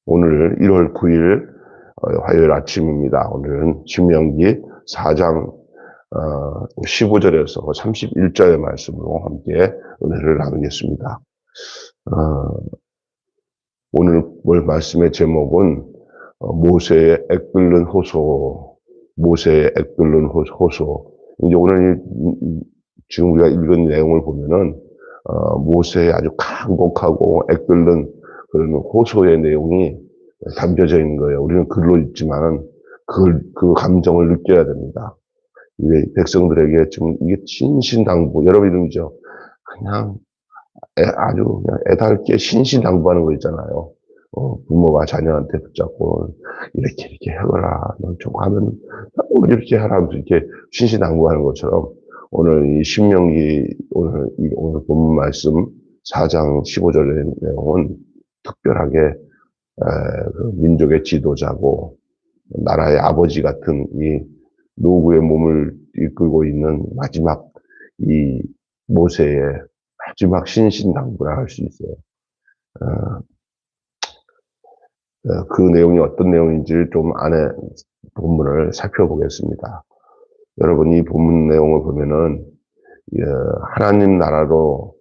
오늘 1월 9일 화요일 아침입니다. 오늘은 신명기 4장 15절에서 31절의 말씀으로 함께 은혜를 나누겠습니다. 오늘 볼 말씀의 제목은 모세의 액끓는 호소, 모세의 액끓는 호소. 이제 오늘 지금 우리가 읽은 내용을 보면은 모세의 아주 간곡하고 액끓는 그런 호소의 내용이 담겨져 있는 거예요. 우리는 글로 읽지만은 그 감정을 느껴야 됩니다. 이게 백성들에게 지금 이게 신신당부, 여러분 이름이죠. 그냥 아주 그냥 애달게 신신당부하는 거 있잖아요. 부모가 자녀한테 붙잡고 이렇게 해거라. 너 좀 하면 이렇게 하라면서 이렇게 신신당부하는 것처럼 오늘 이 신명기 오늘 본문 말씀 4장 15절의 내용은 특별하게 그 민족의 지도자고 나라의 아버지 같은 이 노구의 몸을 이끌고 있는 마지막 이 모세의 마지막 신신당부라 할 수 있어요. 그 내용이 어떤 내용인지를 좀 안에 본문을 살펴보겠습니다. 여러분 이 본문 내용을 보면은 하나님 나라로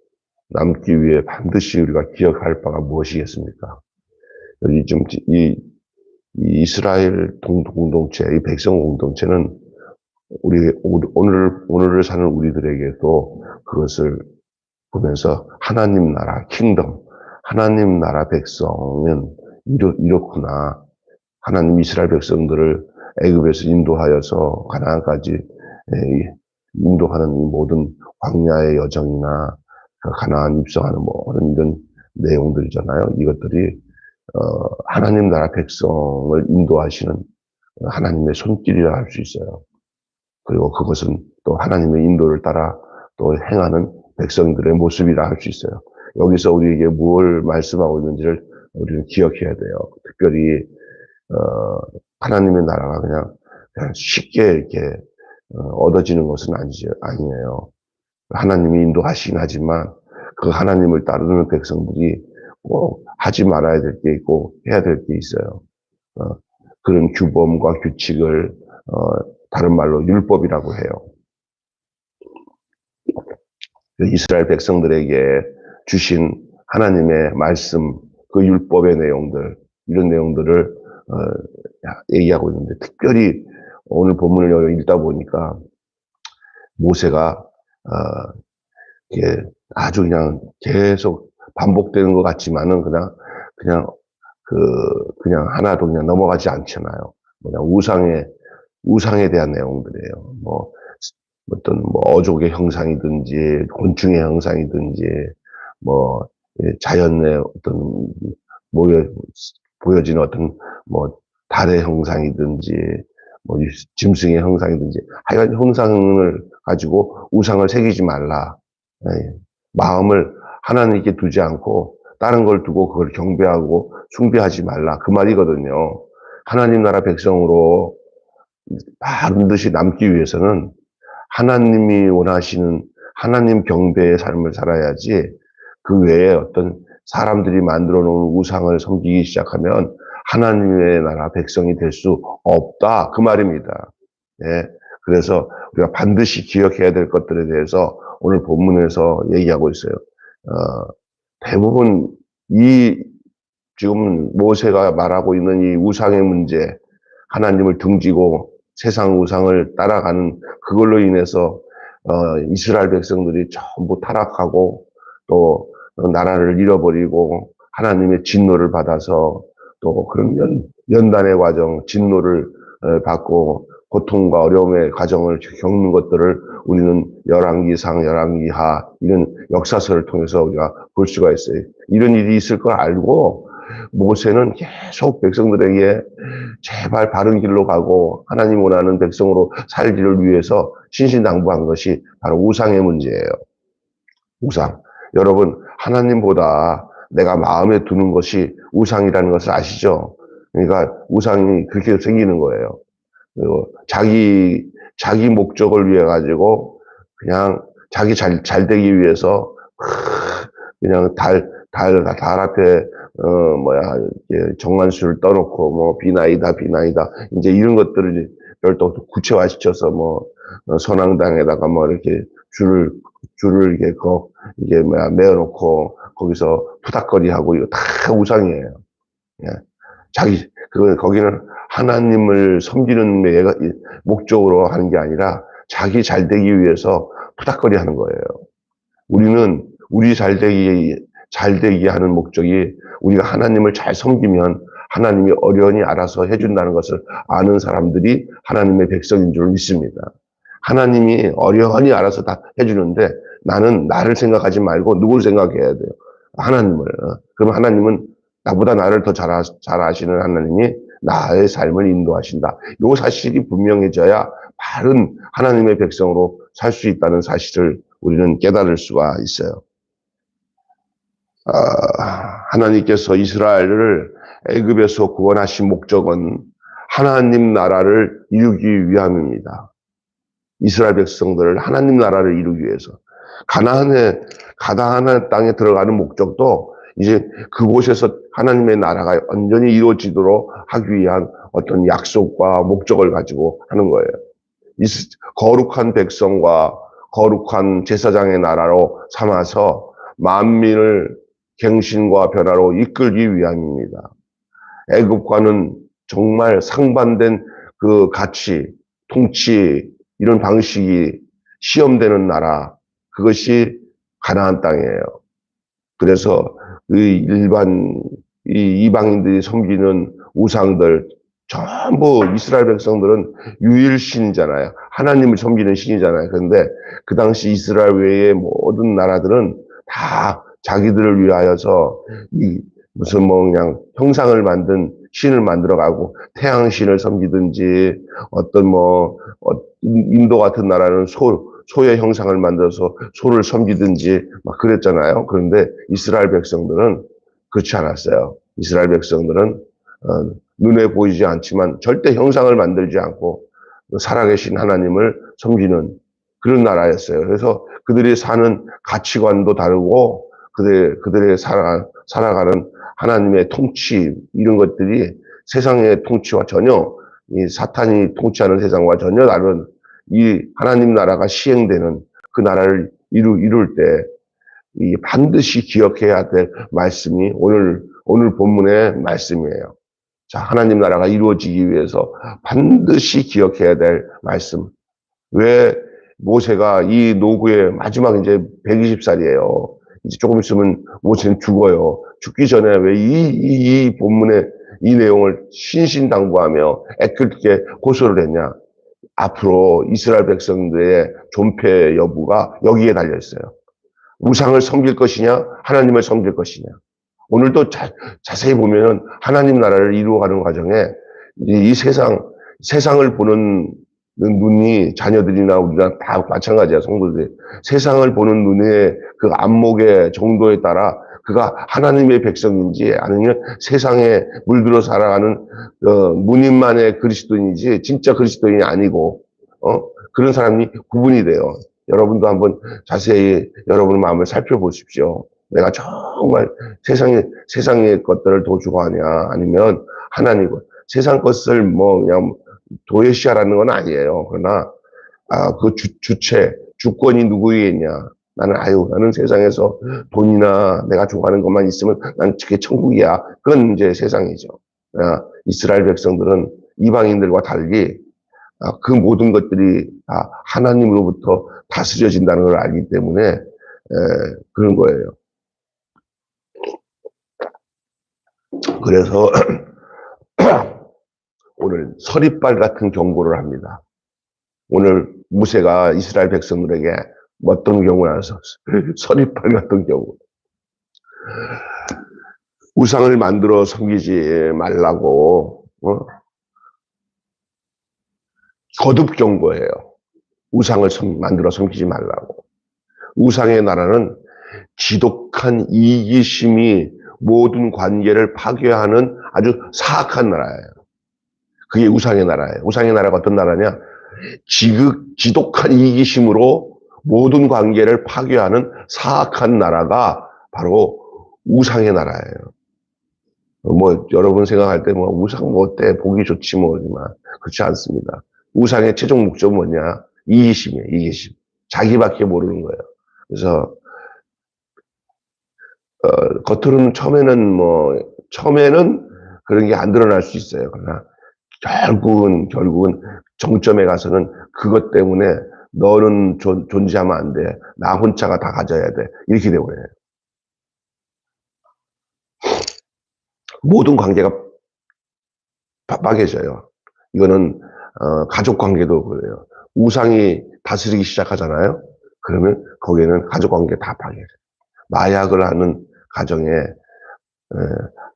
남기 위해 반드시 우리가 기억할 바가 무엇이겠습니까? 여기 좀 이 이스라엘 공동체, 이 백성 공동체는 오늘을 사는 우리들에게도 그것을 보면서 하나님 나라, 킹덤, 하나님 나라 백성은 이렇구나. 하나님 이스라엘 백성들을 애굽에서 인도하여서 가나안까지 인도하는 모든 광야의 여정이나 가나안 입성하는 이런 내용들이잖아요. 이것들이 하나님 나라 백성을 인도하시는 하나님의 손길이라 할 수 있어요. 그리고 그것은 또 하나님의 인도를 따라 또 행하는 백성들의 모습이라 할 수 있어요. 여기서 우리에게 뭘 말씀하고 있는지를 우리는 기억해야 돼요. 특별히 하나님의 나라가 그냥 쉽게 이렇게 얻어지는 것은 아니에요. 하나님이 인도하시긴 하지만 그 하나님을 따르는 백성들이 꼭 하지 말아야 될 게 있고 해야 될 게 있어요. 그런 규범과 규칙을 다른 말로 율법이라고 해요. 이스라엘 백성들에게 주신 하나님의 말씀, 그 율법의 내용들, 이런 내용들을 얘기하고 있는데 특별히 오늘 본문을 읽다 보니까 모세가 이게 아주 그냥 계속 반복되는 것 같지만은 그냥 하나도 그냥 넘어가지 않잖아요. 그냥 우상에 대한 내용들이에요. 어떤 어족의 형상이든지 곤충의 형상이든지 자연의 어떤 보여지는 어떤 달의 형상이든지 짐승의 형상이든지 하여간 형상을 가지고 우상을 새기지 말라. 마음을 하나님께 두지 않고 다른 걸 두고 그걸 경배하고 숭배하지 말라. 그 말이거든요. 하나님 나라 백성으로 반드시 남기 위해서는 하나님이 원하시는 하나님 경배의 삶을 살아야지 그 외에 어떤 사람들이 만들어 놓은 우상을 섬기기 시작하면 하나님의 나라 백성이 될 수 없다. 그 말입니다. 예. 그래서 우리가 반드시 기억해야 될 것들에 대해서 오늘 본문에서 얘기하고 있어요. 대부분 지금 모세가 말하고 있는 이 우상의 문제, 하나님을 등지고 세상 우상을 따라가는 그걸로 인해서 이스라엘 백성들이 전부 타락하고 또 나라를 잃어버리고 하나님의 진노를 받아서 또 그런 연단의 과정, 진노를 받고 고통과 어려움의 과정을 겪는 것들을 우리는 열왕기상, 열왕기하 이런 역사서를 통해서 우리가 볼 수가 있어요. 이런 일이 있을 걸 알고 모세는 계속 백성들에게 제발 바른 길로 가고 하나님 원하는 백성으로 살기를 위해서 신신당부한 것이 바로 우상의 문제예요. 우상. 여러분 하나님보다 내가 마음에 두는 것이 우상이라는 것을 아시죠? 그러니까 우상이 그렇게 생기는 거예요. 그리고 자기 목적을 위해 가지고 그냥 자기 잘 되기 위해서 그냥 달 앞에, 정관수를 떠놓고, 뭐, 비나이다, 비나이다. 이제 이런 것들을 별도 구체화시켜서, 선앙당에다가 이렇게 줄을 이렇게, 메어놓고, 거기서 푸닥거리하고, 이거 다 우상이에요. 예. 거기는 하나님을 섬기는 목적으로 하는 게 아니라, 자기 잘 되기 위해서 푸닥거리 하는 거예요. 우리는 우리 잘 되기 하는 목적이 우리가 하나님을 잘 섬기면 하나님이 어련히 알아서 해준다는 것을 아는 사람들이 하나님의 백성인 줄 믿습니다. 하나님이 어련히 알아서 다 해주는데 나는 나를 생각하지 말고 누굴 생각해야 돼요? 하나님을. 그럼 하나님은 나보다 나를 더 잘 아시는 하나님이 나의 삶을 인도하신다. 이 사실이 분명해져야 바른 하나님의 백성으로 살 수 있다는 사실을 우리는 깨달을 수가 있어요. 하나님께서 이스라엘을 애굽에서 구원하신 목적은 하나님 나라를 이루기 위함입니다. 이스라엘 백성들을 하나님 나라를 이루기 위해서. 가나안 땅에 들어가는 목적도 이제 그곳에서 하나님의 나라가 완전히 이루어지도록 하기 위한 어떤 약속과 목적을 가지고 하는 거예요. 거룩한 백성과 거룩한 제사장의 나라로 삼아서 만민을 갱신과 변화로 이끌기 위함입니다. 애굽과는 정말 상반된 그 가치, 통치, 이런 방식이 시험되는 나라, 그것이 가나안 땅이에요. 그래서 이방인들이 섬기는 우상들, 전부 이스라엘 백성들은 유일신이잖아요. 하나님을 섬기는 신이잖아요. 그런데 그 당시 이스라엘 외의 모든 나라들은 다 자기들을 위하여서 무슨 그냥 형상을 만든 신을 만들어가고 태양신을 섬기든지 어떤 인도 같은 나라는 소의 형상을 만들어서 소를 섬기든지 막 그랬잖아요. 그런데 이스라엘 백성들은 그렇지 않았어요. 이스라엘 백성들은 눈에 보이지 않지만 절대 형상을 만들지 않고 살아계신 하나님을 섬기는 그런 나라였어요. 그래서 그들이 사는 가치관도 다르고 그들의 살아가는 하나님의 통치 이런 것들이 세상의 통치와 전혀 이 사탄이 통치하는 세상과 전혀 다른 이 하나님 나라가 시행되는 그 나라를 이룰 때 이 반드시 기억해야 될 말씀이 오늘 본문의 말씀이에요. 자, 하나님 나라가 이루어지기 위해서 반드시 기억해야 될 말씀. 왜 모세가 이 노구의 마지막 이제 120살이에요. 이제 조금 있으면 모세는 죽어요. 죽기 전에 왜 이 본문의 이 내용을 신신당부하며 애끓게 고소를 했냐. 앞으로 이스라엘 백성들의 존폐 여부가 여기에 달려있어요. 우상을 섬길 것이냐, 하나님을 섬길 것이냐. 오늘도 자세히 보면은 하나님 나라를 이루어가는 과정에 이 세상을 보는 눈이 자녀들이나 우리나 다 마찬가지야, 성도들이. 세상을 보는 눈의 그 안목의 정도에 따라 그가 하나님의 백성인지 아니면 세상에 물들어 살아가는 무님만의 그리스도인이지 진짜 그리스도인이 아니고 그런 사람이 구분이 돼요. 여러분도 한번 자세히 여러분의 마음을 살펴보십시오. 내가 정말 세상의 것들을 더 좋아하냐 아니면 하나님 것. 세상 것을 그냥 도외시하라는 건 아니에요. 그러나 그 주권이 누구에 있냐. 나는 세상에서 돈이나 내가 좋아하는 것만 있으면 난 그게 천국이야. 그건 이제 세상이죠. 이스라엘 백성들은 이방인들과 달리 그 모든 것들이 다 하나님으로부터 다스려진다는 걸 알기 때문에 그런 거예요. 그래서 오늘 서리빨 같은 경고를 합니다. 오늘 모세가 이스라엘 백성들에게 어떤 경우를 하셔서 서리빨 같은 경우. 우상을 만들어 섬기지 말라고 거듭 경고해요. 우상을 만들어 섬기지 말라고. 우상의 나라는 지독한 이기심이 모든 관계를 파괴하는 아주 사악한 나라예요. 그게 우상의 나라예요. 우상의 나라가 어떤 나라냐? 지독한 이기심으로 모든 관계를 파괴하는 사악한 나라가 바로 우상의 나라예요. 여러분 생각할 때 우상 어때? 보기 좋지 뭐지만, 그렇지 않습니다. 우상의 최종 목적은 뭐냐? 이기심이에요, 이기심. 자기밖에 모르는 거예요. 그래서, 겉으로는 처음에는 그런 게 안 드러날 수 있어요. 그러나, 결국은 정점에 가서는 그것 때문에 너는 존재하면 안 돼. 나 혼자가 다 가져야 돼. 이렇게 되버려요. 모든 관계가 빠개져요. 이거는 가족 관계도 그래요. 우상이 다스리기 시작하잖아요. 그러면 거기에는 가족 관계 다 파괴해요. 마약을 하는 가정에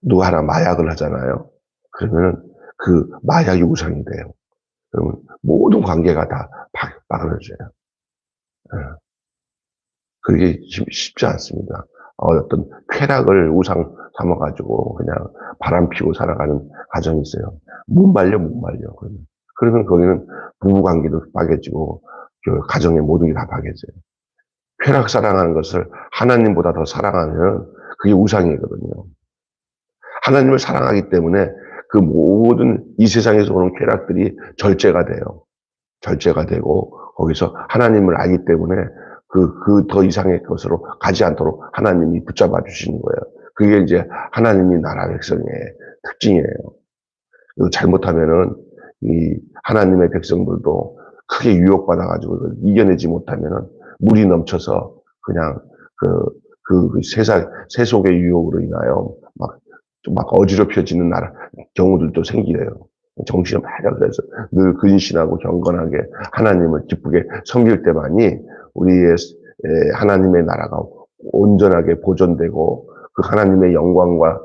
누가 하나 마약을 하잖아요. 그러면 그 마약이 우상이 돼요. 그러면 모든 관계가 다 빠그러져요. 그게 쉽지 않습니다. 어떤 쾌락을 우상 삼아가지고 그냥 바람 피고 살아가는 가정이 있어요. 못 말려. 그러면 거기는 부부 관계도 빠개지고 가정의 모든 게 다 빠개져요. 쾌락 사랑하는 것을 하나님보다 더 사랑하면 그게 우상이거든요. 하나님을 사랑하기 때문에 그 모든 이 세상에서 오는 쾌락들이 절제가 돼요. 절제가 되고 거기서 하나님을 알기 때문에 그 더 이상의 것으로 가지 않도록 하나님이 붙잡아 주시는 거예요. 그게 이제 하나님이 나라 백성의 특징이에요. 잘못하면은 이 하나님의 백성들도 크게 유혹받아가지고 이겨내지 못하면은 물이 넘쳐서 그냥 세속의 유혹으로 인하여 막 어지럽혀지는 경우들도 생기래요. 정신을 바짝 그래서 늘 근신하고 경건하게 하나님을 기쁘게 섬길 때만이 우리의 하나님의 나라가 온전하게 보존되고 그 하나님의 영광과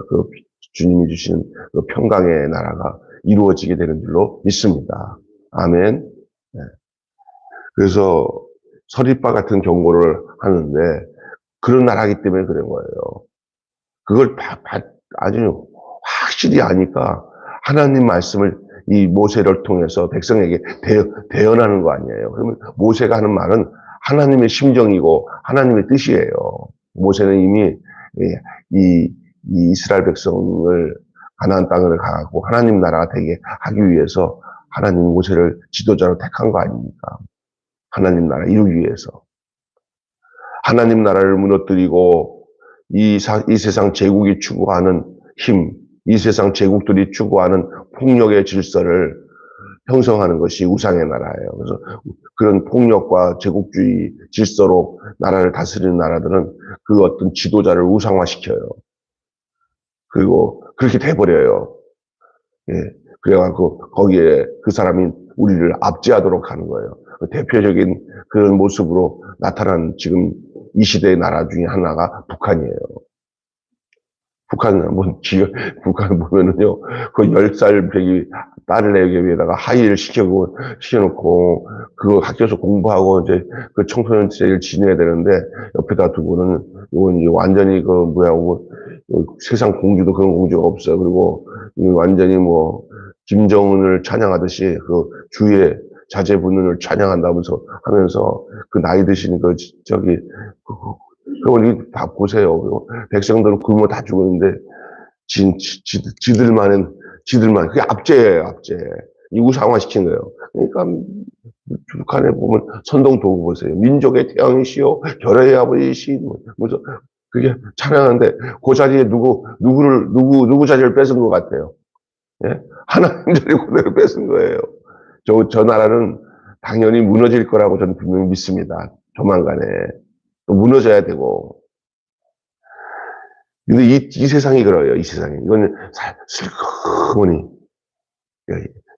그 주님이 주시는 그 평강의 나라가 이루어지게 되는 줄로 믿습니다. 아멘. 네. 그래서 서리파 같은 경고를 하는데 그런 나라이기 때문에 그런 거예요. 그걸 아주 확실히 아니까 하나님 말씀을 이 모세를 통해서 백성에게 대언하는 거 아니에요. 그러면 모세가 하는 말은 하나님의 심정이고 하나님의 뜻이에요. 모세는 이미 이 이스라엘 백성을 가나안 땅을 가고 하나님 나라가 되게 하기 위해서 하나님 모세를 지도자로 택한 거 아닙니까? 하나님 나라 이루기 위해서. 하나님 나라를 무너뜨리고 이 세상 제국이 추구하는 힘, 이 세상 제국들이 추구하는 폭력의 질서를 형성하는 것이 우상의 나라예요. 그래서 그런 폭력과 제국주의 질서로 나라를 다스리는 나라들은 그 어떤 지도자를 우상화시켜요. 그리고 그렇게 돼버려요. 예. 그래갖고 거기에 그 사람이 우리를 압제하도록 하는 거예요. 대표적인 그런 모습으로 나타난 지금 이 시대의 나라 중에 하나가 북한이에요. 북한 보면은요, 그 10살 배기 딸을 내기 위해다가 하이힐 시켜놓고, 그거 학교에서 공부하고 이제 그 청소년 세를 지내야 되는데, 옆에다 두고는, 이건 이제 완전히 세상 공주도 그런 공주가 없어요. 그리고 완전히 김정은을 찬양하듯이 그 주의 자제분을 찬양한다면서 하면서 그 나이 드신 그걸 다 보세요. 백성들은 굶어 다 죽었는데, 지들만, 그게 압제예요, 압제. 이구상화시킨 거예요. 그러니까, 북한에 보면 선동도구 보세요. 민족의 태양이시여, 결의 아버지시, 그게 찬양하는데, 그 자리에 누구 자리를 뺏은 것 같아요. 예? 하나님 자리 그대로 뺏은 거예요. 저 나라는 당연히 무너질 거라고 저는 분명히 믿습니다. 조만간에. 무너져야 되고. 근데 이 세상이 그래요, 이 세상이. 이거는 슬그머니.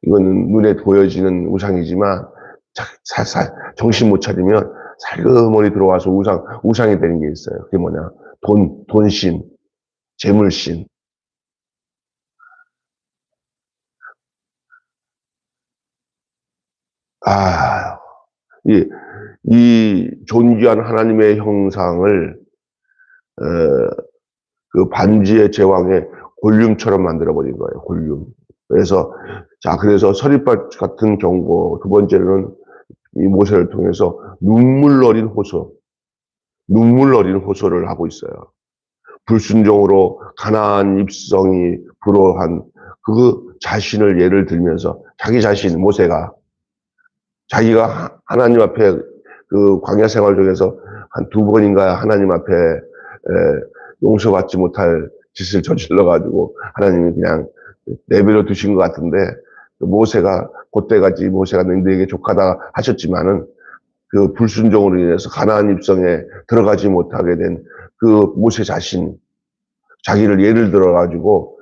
이거는 눈에 보여지는 우상이지만, 정신 못 차리면 살그머니 들어와서 우상이 되는 게 있어요. 그게 뭐냐. 돈신, 재물신. 이 존귀한 하나님의 형상을 그 반지의 제왕의 골룸처럼 만들어버린 거예요. 골룸. 그래서 서리파 같은 경고, 두 번째로는 이 모세를 통해서 눈물 어린 호소를 하고 있어요. 불순종으로 가나안 입성이 불허한 그 자신을 예를 들면서 자기 자신 모세가 자기가 하나님 앞에 그 광야 생활 중에서 한 2번인가 하나님 앞에 용서받지 못할 짓을 저질러 가지고 하나님이 그냥 내버려 두신 것 같은데, 모세가 그때까지 모세가 너희에게 족하다 하셨지만은 그 불순종으로 인해서 가나안 입성에 들어가지 못하게 된 그 모세 자신, 자기를 예를 들어 가지고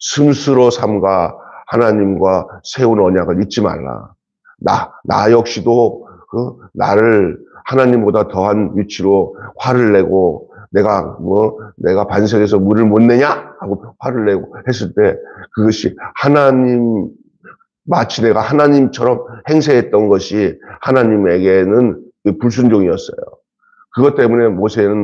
스스로 삶과 하나님과 세운 언약을 잊지 말라. 나 역시도 나를 하나님보다 더한 위치로 화를 내고 내가 반석에서 물을 못 내냐? 하고 화를 내고 했을 때 그것이 마치 내가 하나님처럼 행세했던 것이 하나님에게는 불순종이었어요. 그것 때문에 모세는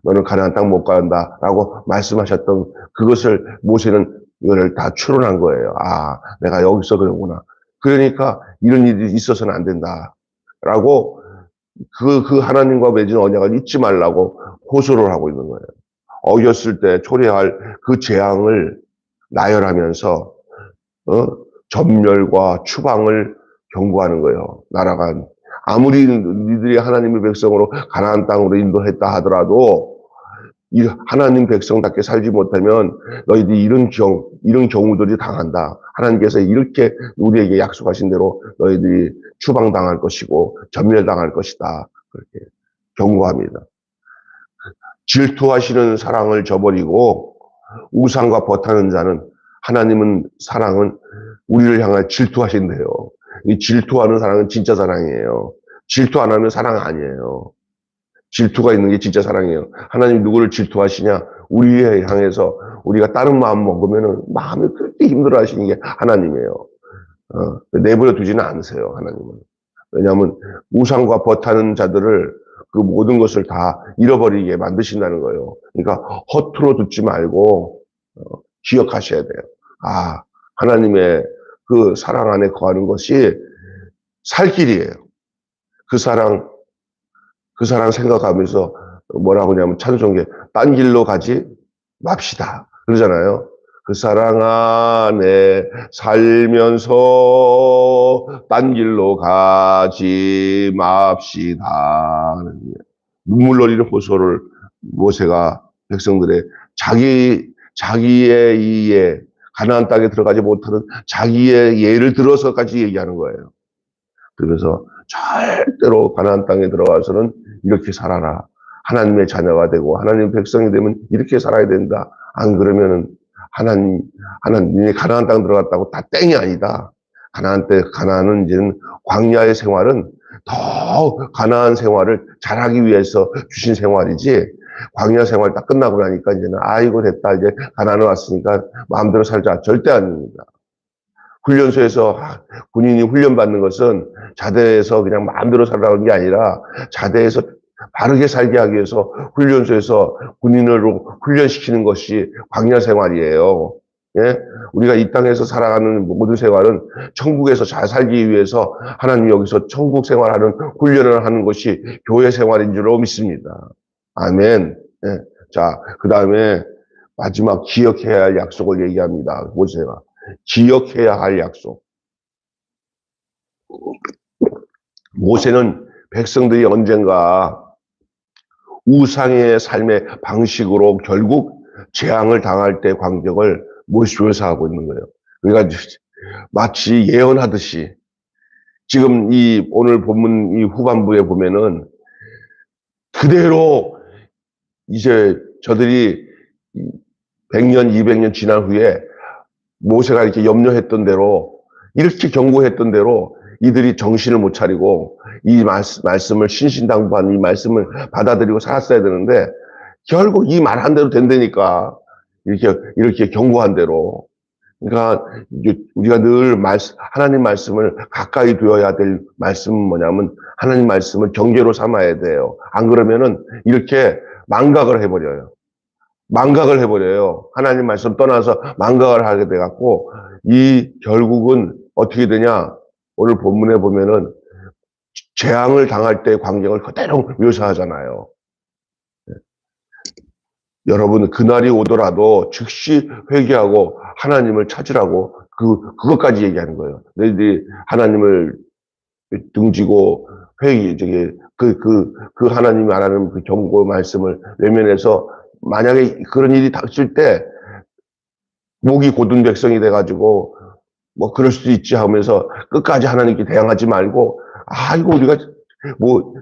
너는 가나안 땅 못 간다라고 말씀하셨던 그것을 모세는 이거를 다 추론한 거예요. 아, 내가 여기서 그러구나. 그러니까 이런 일이 있어서는 안 된다라고 그 하나님과 맺은 언약을 잊지 말라고 호소를 하고 있는 거예요. 어겼을 때 초래할 그 재앙을 나열하면서 전멸과 추방을 경고하는 거예요. 나라가 아무리 니들이 하나님의 백성으로 가나안 땅으로 인도했다 하더라도 이 하나님 백성답게 살지 못하면 너희들이 이런 경우들이 당한다. 하나님께서 이렇게 우리에게 약속하신 대로 너희들이 추방당할 것이고 전멸당할 것이다. 그렇게 경고합니다. 질투하시는 사랑을 저버리고 우상과 버타는 자는, 사랑은 우리를 향해 질투하신대요. 이 질투하는 사랑은 진짜 사랑이에요. 질투 안 하면 사랑 아니에요. 질투가 있는 게 진짜 사랑이에요. 하나님 누구를 질투하시냐? 우리에 향해서 우리가 다른 마음 먹으면은 마음이 그렇게 힘들어 하시는 게 하나님이에요. 내버려 두지는 않으세요, 하나님은. 왜냐하면 우상과 버타는 자들을 그 모든 것을 다 잃어버리게 만드신다는 거예요. 그러니까 허투루 듣지 말고 기억하셔야 돼요. 아, 하나님의 그 사랑 안에 거하는 것이 살 길이에요. 그 사랑 생각하면서 뭐라고 하냐면 찬송에 딴 길로 가지 맙시다. 그러잖아요. 그 사랑 안에 살면서 딴 길로 가지 맙시다. 눈물 흘리는 호소를 모세가 백성들의 자기의 이에 가나안 땅에 들어가지 못하는 자기의 예를 들어서까지 얘기하는 거예요. 그래서 절대로 가나안 땅에 들어가서는 이렇게 살아라. 하나님의 자녀가 되고 하나님의 백성이 되면 이렇게 살아야 된다. 안 그러면은 하나님이 가나안 땅 들어갔다고 다 땡이 아니다. 가나안은 이제는 광야의 생활은 더 가나안 생활을 잘하기 위해서 주신 생활이지, 광야 생활 딱 끝나고 나니까 이제는 아이고 됐다, 이제 가나안에 왔으니까 마음대로 살자. 절대 아닙니다. 훈련소에서 군인이 훈련받는 것은 자대에서 그냥 마음대로 살라는 게 아니라 자대에서 바르게 살게 하기 위해서 훈련소에서 군인으로 훈련시키는 것이 광야 생활이에요. 예? 우리가 이 땅에서 살아가는 모든 생활은 천국에서 잘 살기 위해서 하나님 여기서 천국 생활하는 훈련을 하는 것이 교회 생활인 줄로 믿습니다. 아멘. 예. 자, 그 다음에 마지막 기억해야 할 약속을 얘기합니다. 모세가. 기억해야 할 약속. 모세는 백성들이 언젠가 우상의 삶의 방식으로 결국 재앙을 당할 때 광경을 묘사하고 있는 거예요. 그러니까 마치 예언하듯이 지금 오늘 본문 이 후반부에 보면은 그대로 이제 저들이 100년, 200년 지난 후에 모세가 이렇게 염려했던 대로, 이렇게 경고했던 대로 이들이 정신을 못 차리고 이 말씀을 신신당부한 이 말씀을 받아들이고 살았어야 되는데 결국 이 말 한 대로 된다니까. 이렇게 경고한 대로. 그러니까 우리가 늘 하나님 말씀을 가까이 두어야 될 말씀은 뭐냐면 하나님 말씀을 경계로 삼아야 돼요. 안 그러면은 이렇게 망각을 해버려요. 하나님 말씀 떠나서 망각을 하게 돼갖고 결국은 어떻게 되냐? 오늘 본문에 보면은 재앙을 당할 때 광경을 그대로 묘사하잖아요. 여러분, 그날이 오더라도 즉시 회개하고 하나님을 찾으라고 그것까지 얘기하는 거예요. 너희들이 하나님을 등지고 그 하나님이 말하는 그 경고 말씀을 외면해서 만약에 그런 일이 닥칠 때 목이 곧은 백성이 돼가지고 뭐 그럴 수도 있지 하면서 끝까지 하나님께 대항하지 말고, 이거 우리가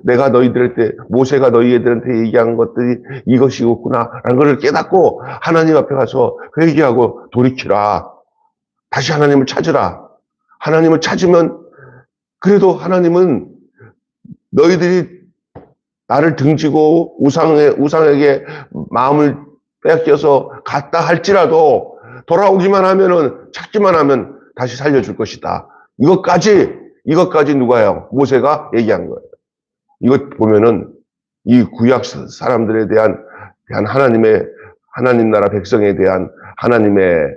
내가 너희들한테, 모세가 너희들한테 얘기한 것들이 이것이었구나 라는 걸 깨닫고 하나님 앞에 가서 회개하고 돌이키라. 다시 하나님을 찾으라. 하나님을 찾으면 그래도 하나님은 너희들이 나를 등지고 우상에게 마음을 빼앗겨서 갔다 할지라도 돌아오기만 하면은, 찾기만 하면 다시 살려줄 것이다. 이것까지 누가요? 모세가 얘기한 거예요. 이것 보면은 이 구약 사람들에 대한 하나님 나라 백성에 대한 하나님의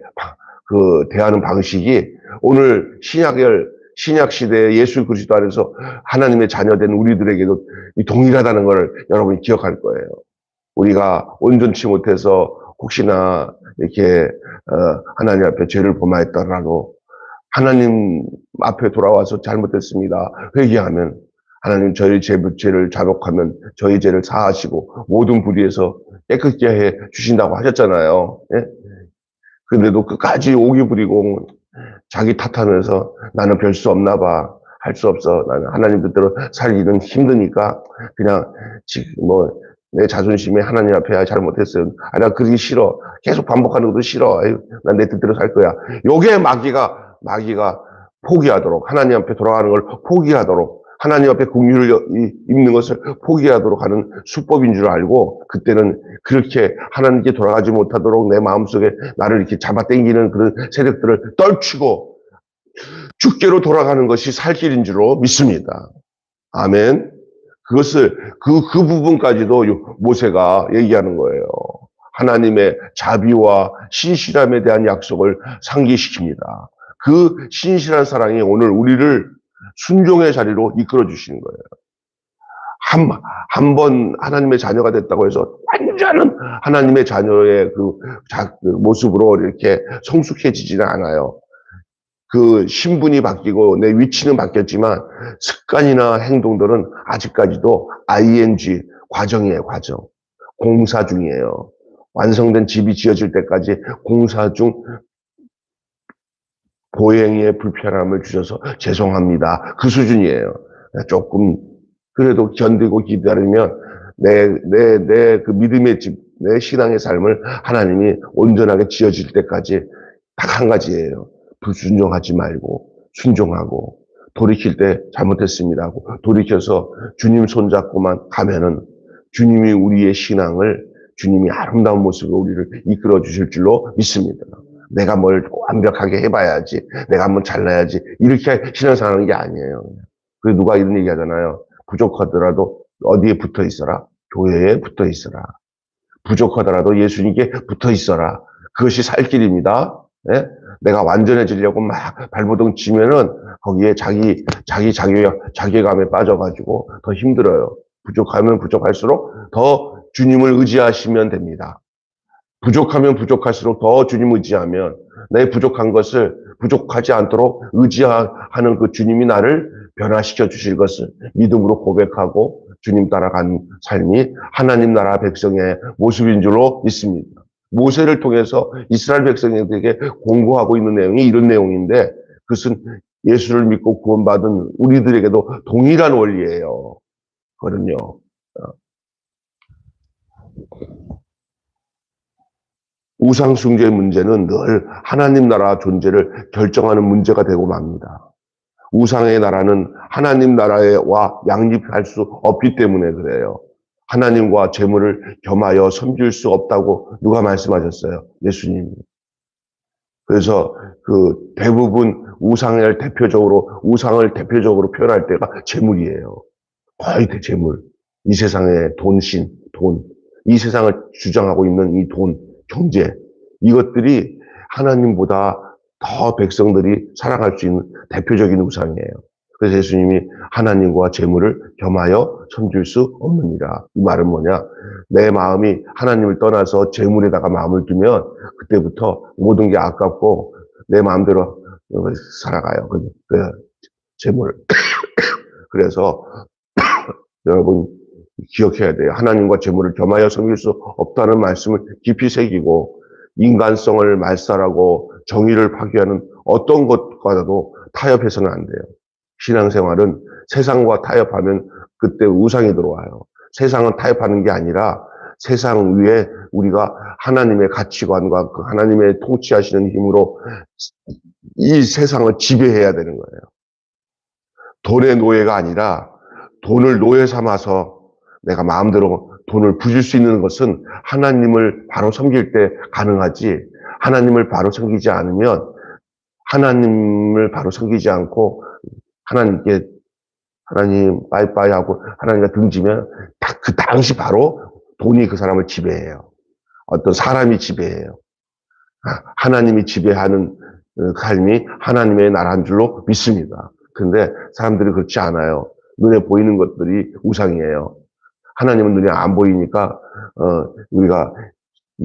대하는 방식이 오늘 신약 시대의 예수 그리스도 안에서 하나님의 자녀된 우리들에게도 동일하다는 것을 여러분이 기억할 거예요. 우리가 온전치 못해서 혹시나 이렇게 하나님 앞에 죄를 범하였더라도 하나님 앞에 돌아와서 잘못했습니다. 회개하면 하나님 저희 죄를 자복하면 저희 죄를 사하시고 모든 불의에서 깨끗게 해 주신다고 하셨잖아요. 예? 근데도 끝까지 오기 부리고 자기 탓하면서 나는 별 수 없나 봐. 할 수 없어. 나는 하나님 뜻대로 살기는 힘드니까 그냥 내 자존심에 하나님 앞에 잘못했어요. 나 그러기 싫어. 계속 반복하는 것도 싫어. 난 내 뜻대로 살 거야. 요게 마귀가 포기하도록, 하나님 앞에 돌아가는 걸 포기하도록, 하나님 앞에 긍휼을 입는 것을 포기하도록 하는 수법인 줄 알고, 그때는 그렇게 하나님께 돌아가지 못하도록 내 마음속에 나를 이렇게 잡아당기는 그런 세력들을 떨치고 주께로 돌아가는 것이 살 길인 줄로 믿습니다. 아멘. 그 부분까지도 모세가 얘기하는 거예요. 하나님의 자비와 신실함에 대한 약속을 상기시킵니다. 그 신실한 사랑이 오늘 우리를 순종의 자리로 이끌어 주시는 거예요. 한 번 하나님의 자녀가 됐다고 해서 완전한 하나님의 자녀의 그 모습으로 이렇게 성숙해지지는 않아요. 그 신분이 바뀌고 내 위치는 바뀌었지만 습관이나 행동들은 아직까지도 ing 과정이에요, 과정. 공사 중이에요. 완성된 집이 지어질 때까지 공사 중 보행의 불편함을 주셔서 죄송합니다. 그 수준이에요. 조금 그래도 견디고 기다리면 내 그 믿음의 집, 내 신앙의 삶을 하나님이 온전하게 지어질 때까지 딱 한 가지예요. 불순종하지 말고 순종하고, 돌이킬 때 잘못했습니다 하고 돌이켜서 주님 손잡고만 가면은 주님이 우리의 신앙을, 주님이 아름다운 모습으로 우리를 이끌어 주실 줄로 믿습니다. 내가 뭘 완벽하게 해봐야지, 내가 한번 잘나야지, 이렇게 신앙생활하는 게 아니에요. 그래서 누가 이런 얘기 하잖아요. 부족하더라도 어디에 붙어 있어라? 교회에 붙어 있어라. 부족하더라도 예수님께 붙어 있어라. 그것이 살 길입니다. 네? 내가 완전해지려고 막 발버둥 치면은 거기에 자괴감에 빠져가지고 더 힘들어요. 부족하면 부족할수록 더 주님을 의지하시면 됩니다. 부족하면 부족할수록 더 주님 의지하면 내 부족한 것을 부족하지 않도록 의지하는 그 주님이 나를 변화시켜 주실 것을 믿음으로 고백하고 주님 따라가는 삶이 하나님 나라 백성의 모습인 줄로 믿습니다. 모세를 통해서 이스라엘 백성에게 공고하고 있는 내용이 이런 내용인데, 그것은 예수를 믿고 구원받은 우리들에게도 동일한 원리예요. 거든요. 우상 숭배의 문제는 늘 하나님 나라 존재를 결정하는 문제가 되고 맙니다. 우상의 나라는 하나님 나라와 양립할 수 없기 때문에 그래요. 하나님과 재물을 겸하여 섬길 수 없다고 누가 말씀하셨어요? 예수님이. 그래서 대부분 우상을 대표적으로 표현할 때가 재물이에요. 거의 재물. 이 세상의 돈. 이 세상을 주장하고 있는 이 돈, 경제. 이것들이 하나님보다 더 백성들이 살아갈 수 있는 대표적인 우상이에요. 그래서 예수님이 하나님과 재물을 겸하여 섬길 수 없느니라. 이 말은 뭐냐? 내 마음이 하나님을 떠나서 재물에다가 마음을 두면 그때부터 모든 게 아깝고 내 마음대로 살아가요. 그 재물. 그래서 여러분 기억해야 돼요. 하나님과 재물을 겸하여 섬길 수 없다는 말씀을 깊이 새기고 인간성을 말살하고 정의를 파괴하는 어떤 것과도 타협해서는 안 돼요. 신앙생활은 세상과 타협하면 그때 우상이 들어와요. 세상은 타협하는 게 아니라 세상 위에 우리가 하나님의 가치관과 그 하나님의 통치하시는 힘으로 이 세상을 지배해야 되는 거예요. 돈의 노예가 아니라 돈을 노예 삼아서 내가 마음대로 돈을 부릴 수 있는 것은 하나님을 바로 섬길 때 가능하지, 하나님을 바로 섬기지 않으면, 하나님을 바로 섬기지 않고 하나님께 하나님 빠이빠이 하고 하나님과 등지면 딱 그 당시 바로 돈이 그 사람을 지배해요. 어떤 사람이 지배해요. 하나님이 지배하는 삶이 하나님의 나라인 줄로 믿습니다. 그런데 사람들이 그렇지 않아요. 눈에 보이는 것들이 우상이에요. 하나님은 눈에 안 보이니까 우리가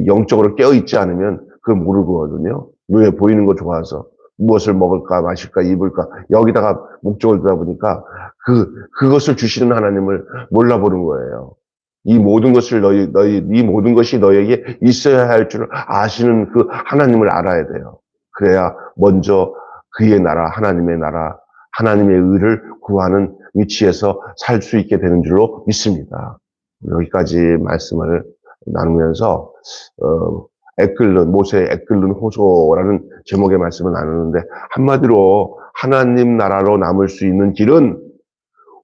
영적으로 깨어있지 않으면 그걸 모르거든요. 눈에 보이는 거 좋아서 무엇을 먹을까 마실까 입을까 여기다가 목적을 두다 보니까 그것을 주시는 하나님을 몰라보는 거예요. 이 모든 것을 이 모든 것이 너에게 있어야 할 줄 아시는 그 하나님을 알아야 돼요. 그래야 먼저 그의 나라, 하나님의 나라, 하나님의 의를 구하는 위치에서 살 수 있게 되는 줄로 믿습니다. 여기까지 말씀을 나누면서 모세의 애끓는 호소라는 제목의 말씀을 나누는데 한마디로 하나님 나라로 남을 수 있는 길은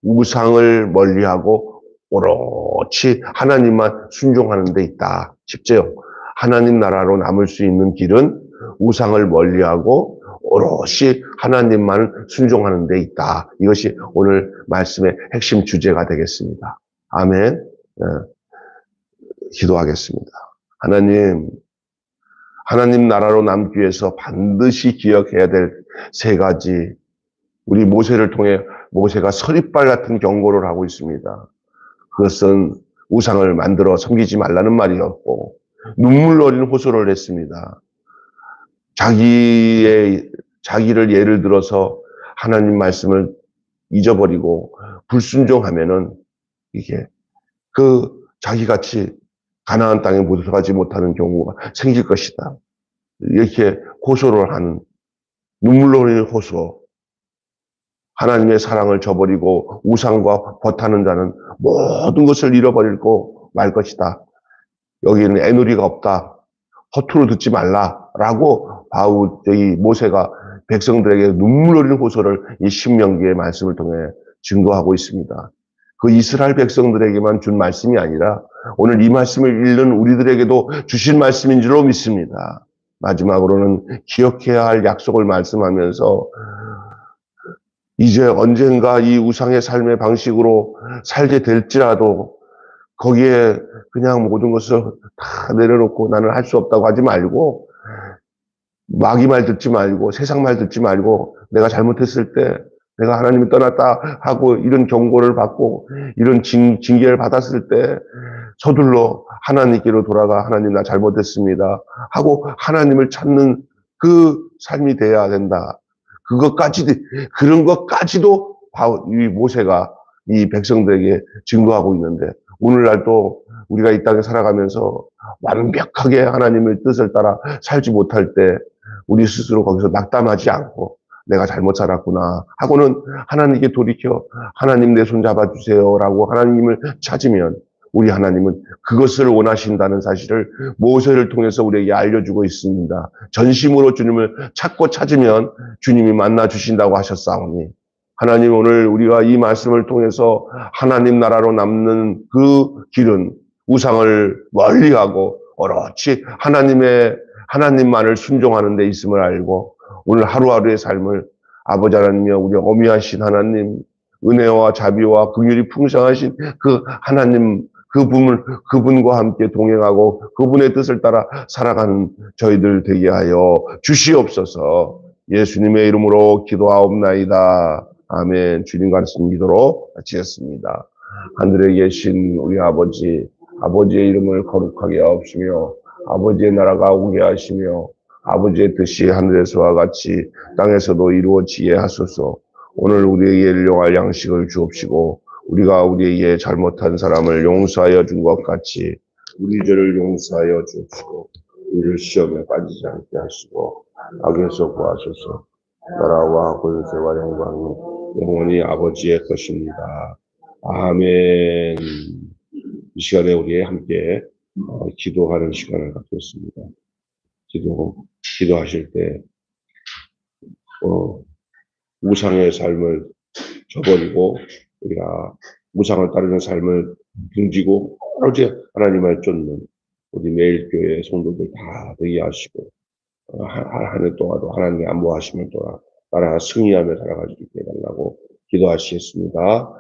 우상을 멀리하고 오롯이 하나님만 순종하는 데 있다. 쉽죠? 하나님 나라로 남을 수 있는 길은 우상을 멀리하고 오롯이 하나님만 순종하는 데 있다. 이것이 오늘 말씀의 핵심 주제가 되겠습니다. 아멘. 기도하겠습니다. 하나님 나라로 남기 위해서 반드시 기억해야 될 세 가지, 우리 모세를 통해 모세가 서리빨 같은 경고를 하고 있습니다. 그것은 우상을 만들어 섬기지 말라는 말이었고 눈물 어린 호소를 했습니다. 자기를 예를 들어서 하나님 말씀을 잊어버리고 불순종하면은 이게 자기같이 가나안 땅에 못 들어가지 못하는 경우가 생길 것이다. 이렇게 호소를 하는 눈물로 흘리는 호소. 하나님의 사랑을 저버리고 우상과 버타는 자는 모든 것을 잃어버리고 말 것이다. 여기에는 애누리가 없다. 허투루 듣지 말라라고 모세가 백성들에게 눈물 흘리는 호소를 이 신명기의 말씀을 통해 증거하고 있습니다. 그 이스라엘 백성들에게만 준 말씀이 아니라 오늘 이 말씀을 읽는 우리들에게도 주신 말씀인 줄로 믿습니다. 마지막으로는 기억해야 할 약속을 말씀하면서 이제 언젠가 이 우상의 삶의 방식으로 살게 될지라도 거기에 그냥 모든 것을 다 내려놓고 나는 할 수 없다고 하지 말고 마귀 말 듣지 말고 세상 말 듣지 말고 내가 잘못했을 때 내가 하나님을 떠났다 하고 이런 경고를 받고 이런 징계를 받았을 때 서둘러 하나님께로 돌아가 하나님 나 잘못했습니다 하고 하나님을 찾는 그 삶이 돼야 된다. 그런 것까지도 이 모세가 이 백성들에게 증거하고 있는데 오늘날도 우리가 이 땅에 살아가면서 완벽하게 하나님의 뜻을 따라 살지 못할 때 우리 스스로 거기서 낙담하지 않고 내가 잘못 살았구나 하고는 하나님께 돌이켜 하나님 내 손 잡아주세요라고 하나님을 찾으면 우리 하나님은 그것을 원하신다는 사실을 모세를 통해서 우리에게 알려주고 있습니다. 전심으로 주님을 찾고 찾으면 주님이 만나 주신다고 하셨사오니 하나님 오늘 우리가 이 말씀을 통해서 하나님 나라로 남는 그 길은 우상을 멀리하고 오롯이 하나님만을 순종하는 데 있음을 알고 오늘 하루하루의 삶을 아버지 하나님이여 우리 어미하신 하나님 은혜와 자비와 긍휼이 풍성하신 그 하나님 그분과 함께 동행하고 그분의 뜻을 따라 살아가는 저희들 되게 하여 주시옵소서. 예수님의 이름으로 기도하옵나이다. 아멘. 주님 가르쳐 믿도록 마치겠습니다. 하늘에 계신 우리 아버지, 아버지의 이름을 거룩하게 하옵시며 아버지의 나라가 오게 하시며 아버지의 뜻이 하늘에서와 같이 땅에서도 이루어지게 하소서. 오늘 우리에게 일용할 양식을 주옵시고 우리가 우리에게 잘못한 사람을 용서하여 준 것 같이 우리 죄를 용서하여 주옵시고 우리를 시험에 빠지지 않게 하시고 악에서 구하소서. 나라와 권세와 영광이 영원히 아버지의 것입니다. 아멘. 이 시간에 우리 함께 기도하는 시간을 갖겠습니다. 기도하실 때 우상의 삶을 저버리고 우리가 우상을 따르는 삶을 등지고 오로지 하나님을 쫓는 우리 매일 교회 성도들 다 되게 하시고 한 해 동안도 하나님의 안보하심을 따라 승리하며 살아가지게 해달라고 기도하시겠습니다.